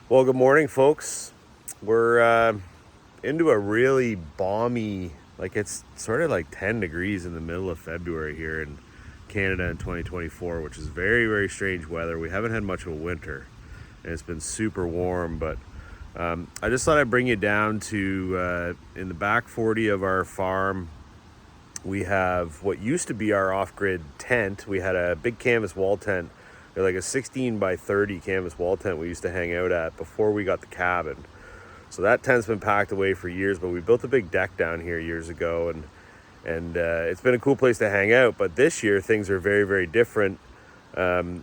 Well, good morning, folks. We're into a really balmy, like it's sort of like 10 degrees in the middle of February here in Canada in 2024, which is very, very strange weather. We haven't had much of a winter, and it's been super warm, but I just thought I'd bring you down to in the back 40 of our farm. We have what used to be our off-grid tent. We had a big canvas wall tent, like a 16 by 30 canvas wall tent we used to hang out at before we got the cabin. So that tent's been packed away for years, but we built a big deck down here years ago, and it's been a cool place to hang out. But this year things are very, very different. I'll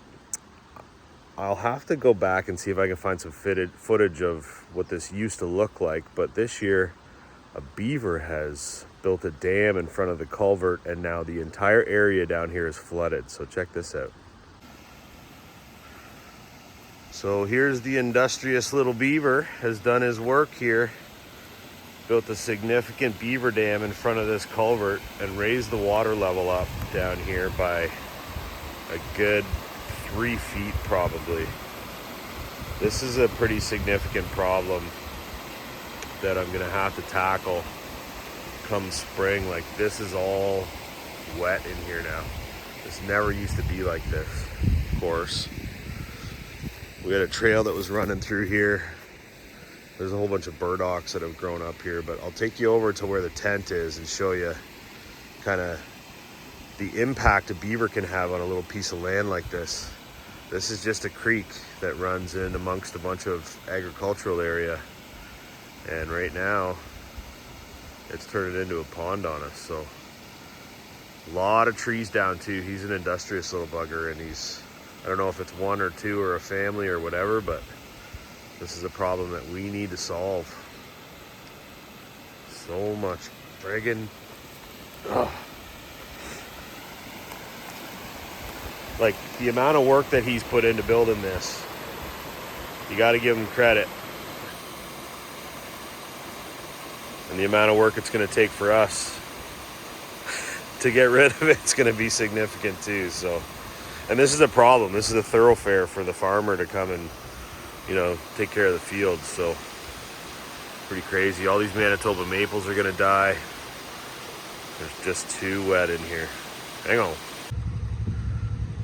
have to go back and see if I can find some footage of what this used to look like. But this year, a beaver has built a dam in front of the culvert, and now the entire area down here is flooded. So check this out. So here's the industrious little beaver, has done his work here. Built a significant beaver dam in front of this culvert and raised the water level up down here by a good 3 feet probably. This is a pretty significant problem that I'm gonna have to tackle come spring. Like, this is all wet in here now. This never used to be like this, of course. We had a trail that was running through here. There's a whole bunch of burdocks that have grown up here, but I'll take you over to where the tent is and show you kind of the impact a beaver can have on a little piece of land like this. This is just a creek that runs in amongst a bunch of agricultural area. And right now, it's turning into a pond on us. So a lot of trees down too. He's an industrious little bugger, and I don't know if it's one or two or a family or whatever, but this is a problem that we need to solve. So much friggin', like, the amount of work that he's put into building this, you got to give him credit. And the amount of work it's going to take for us to get rid of it's going to be significant too. So, and this is a problem. This is a thoroughfare for the farmer to come and, take care of the fields. So, pretty crazy. All these Manitoba maples are going to die. There's just too wet in here. Hang on.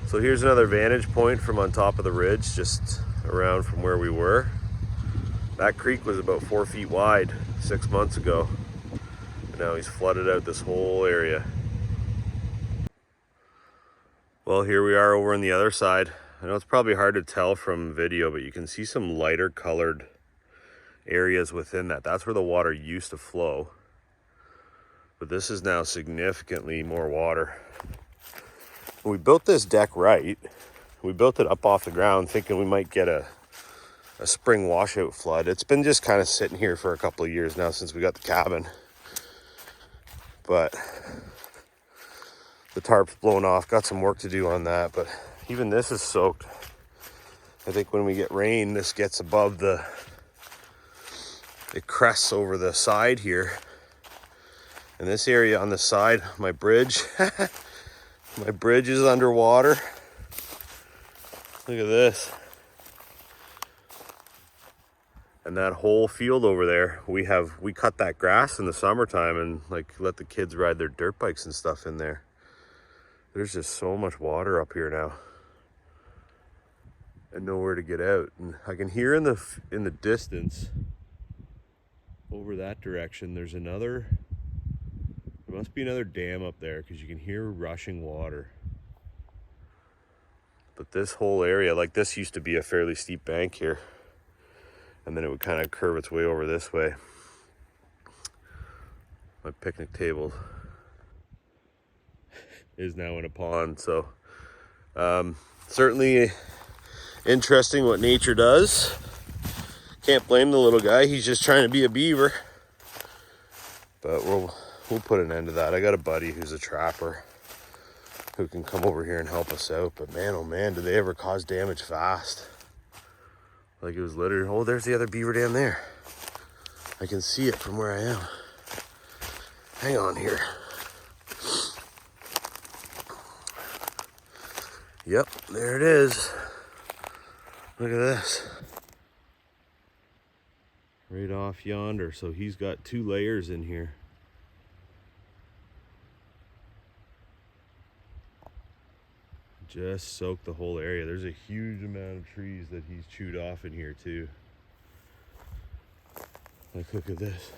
So here's another vantage point from on top of the ridge, just around from where we were. That creek was about 4 feet wide 6 months ago. And now he's flooded out this whole area. Well, here we are over on the other side. I know it's probably hard to tell from video, but you can see some lighter colored areas within that. That's where the water used to flow. But this is now significantly more water. When we built this deck right, we built it up off the ground thinking we might get a spring washout flood. It's been just kind of sitting here for a couple of years now since we got the cabin. But the tarp's blown off, got some work to do on that, but even this is soaked. I think when we get rain, this gets above it crests over the side here. And this area on the side, my bridge, my bridge is underwater. Look at this. And that whole field over there, we cut that grass in the summertime and let the kids ride their dirt bikes and stuff in there. There's just so much water up here now, and nowhere to get out. And I can hear in the distance over that direction, there must be another dam up there, because you can hear rushing water. But this whole area, this used to be a fairly steep bank here, and then it would kind of curve its way over this way. My picnic table is now in a pond. So certainly interesting what nature does. Can't blame the little guy. He's just trying to be a beaver. But we'll put an end to that. I got a buddy who's a trapper who can come over here and help us out. But man, oh man, do they ever cause damage fast. Like, it was literally, oh, there's the other beaver dam there. I can see it from where I am. Hang on here. Yep, there it is. Look at this. right off yonder. So he's got 2 layers in here. Just soaked the whole area. There's a huge amount of trees that he's chewed off in here too. Like, look at this.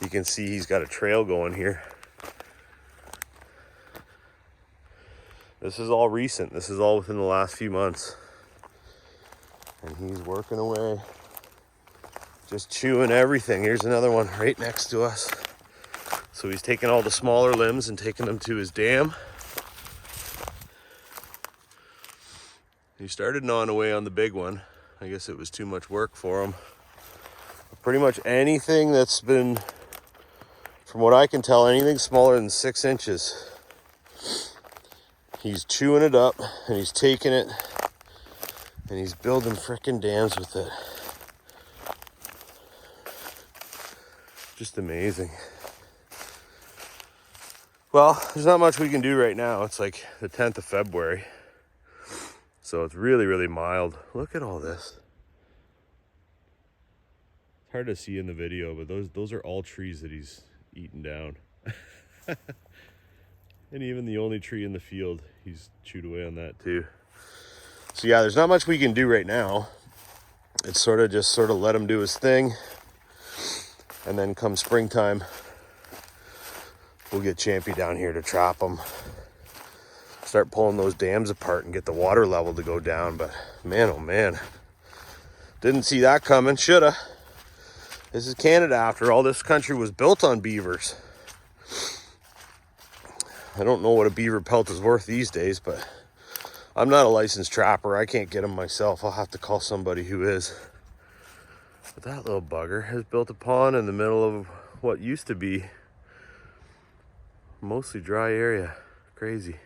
You can see he's got a trail going here. This is all recent. This is all within the last few months. And he's working away, just chewing everything. Here's another one right next to us. So he's taking all the smaller limbs and taking them to his dam. He started gnawing away on the big one. I guess it was too much work for him. But pretty much anything that's been, from what I can tell, anything smaller than 6 inches, he's chewing it up and he's taking it and he's building frickin' dams with it. Just amazing. Well, there's not much we can do right now. It's like the 10th of February. So it's really, really mild. Look at all this. It's hard to see in the video, but those are all trees that he's eaten down. And even the only tree in the field, he's chewed away on that too. So yeah, there's not much we can do right now. It's sort of let him do his thing. And then come springtime, we'll get Champy down here to trap him. Start pulling those dams apart and get the water level to go down. But man, oh man, didn't see that coming. Shoulda. This is Canada after all. This country was built on beavers. I don't know what a beaver pelt is worth these days, but I'm not a licensed trapper. I can't get them myself. I'll have to call somebody who is. But that little bugger has built a pond in the middle of what used to be mostly dry area. Crazy.